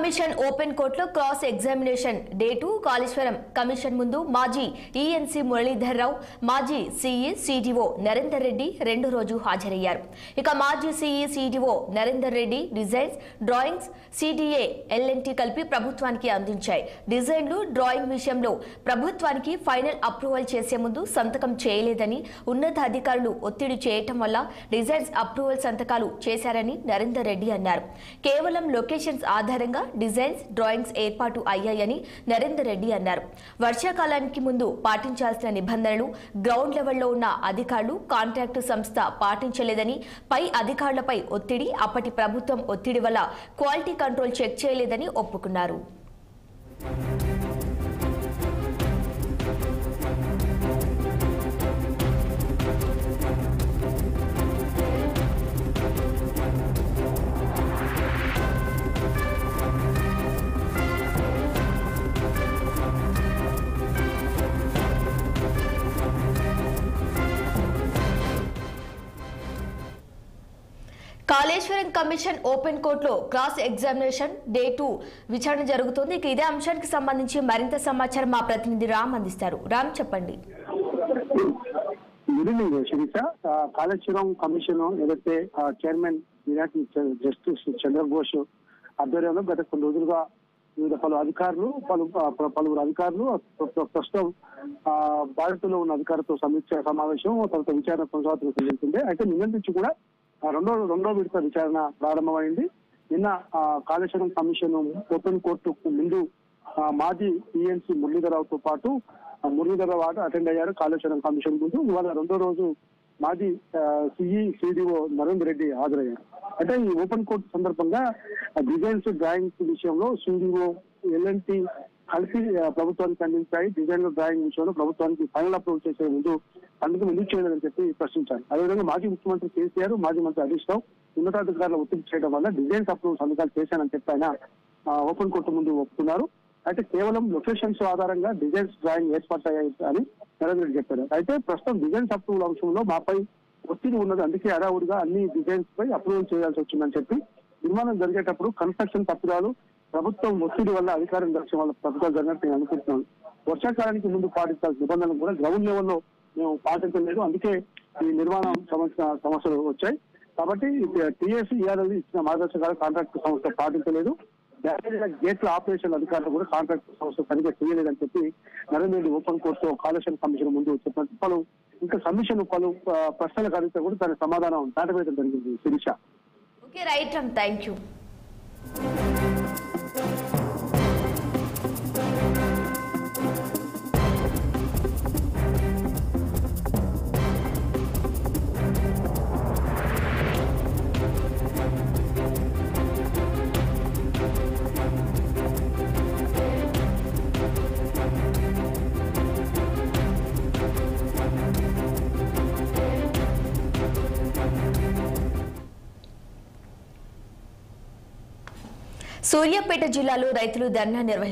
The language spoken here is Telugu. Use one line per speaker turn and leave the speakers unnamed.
కమిషన్ ఓపెన్ కోర్టులో cross examination day 2 Kaleshwaram commission ముందు మాజీ ఈఎన్సీ మురళీధర్ రావు, మాజీ సిఈ సిడిఓ నరేందర్ రెడ్డి రెండో రోజు హాజరయ్యారు. ఇక మాజీ CE CDO Narender Reddy designs, drawings CDA LNT కలిపి ప్రభుత్వానికి అందించాయి. డిజైన్లు, డ్రాయింగ్ విషయంలో ప్రభుత్వానికి ఫైనల్ అప్రూవల్ చేసే ముందు సంతకం చేయలేదని, ఉన్నతాధికారులు ఒత్తిడి చేయటం వల్ల డిజైన్స్ అప్రూవల్ సంతకాలు చేశారని నరేందర్ రెడ్డి అన్నారు. కేవలం లొకేషన్స్ ఆధారంగా డిజైన్స్, డ్రాయింగ్స్ ఏర్పాటు అయ్యాయని నరేందర్ రెడ్డి అన్నారు. వర్షాకాలానికి ముందు పాటించాల్సిన నిబంధనలు గ్రౌండ్ లెవెల్లో ఉన్న అధికారులు, కాంట్రాక్టు సంస్థ పాటించలేదని, పై అధికారులపై ఒత్తిడి, అప్పటి ప్రభుత్వం ఒత్తిడి వల్ల క్వాలిటీ కంట్రోల్ చెక్ చేయలేదని ఒప్పుకున్నారు. కాళేశ్వరం కమిషన్ ఓపెన్ కోర్టులో క్రాస్ ఎగ్జామినేషన్ డే 2 విచారణ జరుగుతోంది. ఇదే అంశానికి సంబంధించి మరింత సమాచారం మా ప్రతినిధి రామ్ అందిస్తారు. రామ్, చెప్పండి.
కాళేశ్వరం కమిషన్ ఏదైతే చైర్మన్ జస్టిస్ చంద్రఘోష్ ఆధ్వర్యంలో గత కొన్ని రోజులుగా వివిధ పలువురు అధికారులు ప్రస్తుతం బాధితులు ఉన్న అధికారులతో సమీక్ష సమావేశం, తర్వాత విచారణ కొనసాగుతున్న జరుగుతుంది. అయితే నిన్న నుంచి కూడా రెండో విడత విచారణ ప్రారంభమైంది. నిన్న కాళేశ్వరం కమిషన్ ఓపెన్ కోర్టుకు ముందు మాజీ ఈఎన్సీ మురళీధరరావుతో పాటు మురళీధరరావు అటెండ్ అయ్యారు కాళేశ్వరం కమిషన్ ముందు. ఇవాళ రెండో రోజు మాజీ సిఈ సిడిఓ నరేందర్ రెడ్డి హాజరయ్యారు. అంటే ఈ ఓపెన్ కోర్టు సందర్భంగా డిజైన్స్, డ్రాయింగ్స్ విషయంలో సిడిఓ ఎల్ఎన్టీ కలిసి ప్రభుత్వానికి అందించాయి. డిజైన్, డ్రాయింగ్ విషయంలో ప్రభుత్వానికి ఫైనల్ అప్రూవల్ చేసే ముందు అందుకు ఎందుకు చేయలేదని చెప్పి ప్రశ్నించారు. అదేవిధంగా మాజీ ముఖ్యమంత్రి కేసీఆర్, మాజీ మంత్రి హరీష్ రావు ఉన్నతాధికారులు ఒత్తిడి చేయడం వల్ల డిజైన్స్ అప్రూవల్ సంతకాలు చేశానని చెప్పి ఆయన ఓపెన్ కోర్టు ముందు ఒప్పుకున్నారు. అయితే కేవలం లొకేషన్స్ ఆధారంగా డిజైన్స్, డ్రాయింగ్ ఏర్పడ్డాయి అని నరేంద్ర రెడ్డి చెప్పారు. అయితే ప్రస్తుతం డిజైన్స్ అప్రూవల్ అంశంలో మాపై ఒత్తిడి ఉన్నది, అందుకే హడావుడిగా అన్ని డిజైన్స్ పై అప్రూవల్ చేయాల్సి వచ్చిందని చెప్పి, నిర్మాణం జరిగేటప్పుడు కన్స్ట్రక్షన్ పత్రాలు ప్రభుత్వం ఒత్తిడి వల్ల అధికారం దర్శనం వల్ల పత్రాలు జరిగినట్టు నేను అనుకుంటున్నాను. వర్షాకాలానికి ముందు పాటించాల్సిన నిబంధనలు కూడా గ్రౌండ్ లెవెల్లో మేము పాటించలేదు, అందుకే ఈ నిర్మాణం సమస్యలు వచ్చాయి. కాబట్టి టీఎస్సీ ఇవ్వాలని ఇచ్చిన మార్గదర్శకాలు కాంట్రాక్ట్ సంస్థ పాటించలేదు. గేట్ల ఆపరేషన్ అధికారులు కూడా కాంట్రాక్ట్ సంస్థ సరిగ్గా చేయలేదని చెప్పి Narendra Reddy open court Kaleshwaram commission ముందు చెప్పినట్టు ఇంకా కమిషన్ పలు ప్రశ్నలకు అడిగితే కూడా దాని సమాధానం దాటవేయడం జరిగింది. Sirisha.
Okay, right Ram, thank you. Suryapet జిల్లాలో రైతులు ధర్నా నిర్వహించారు.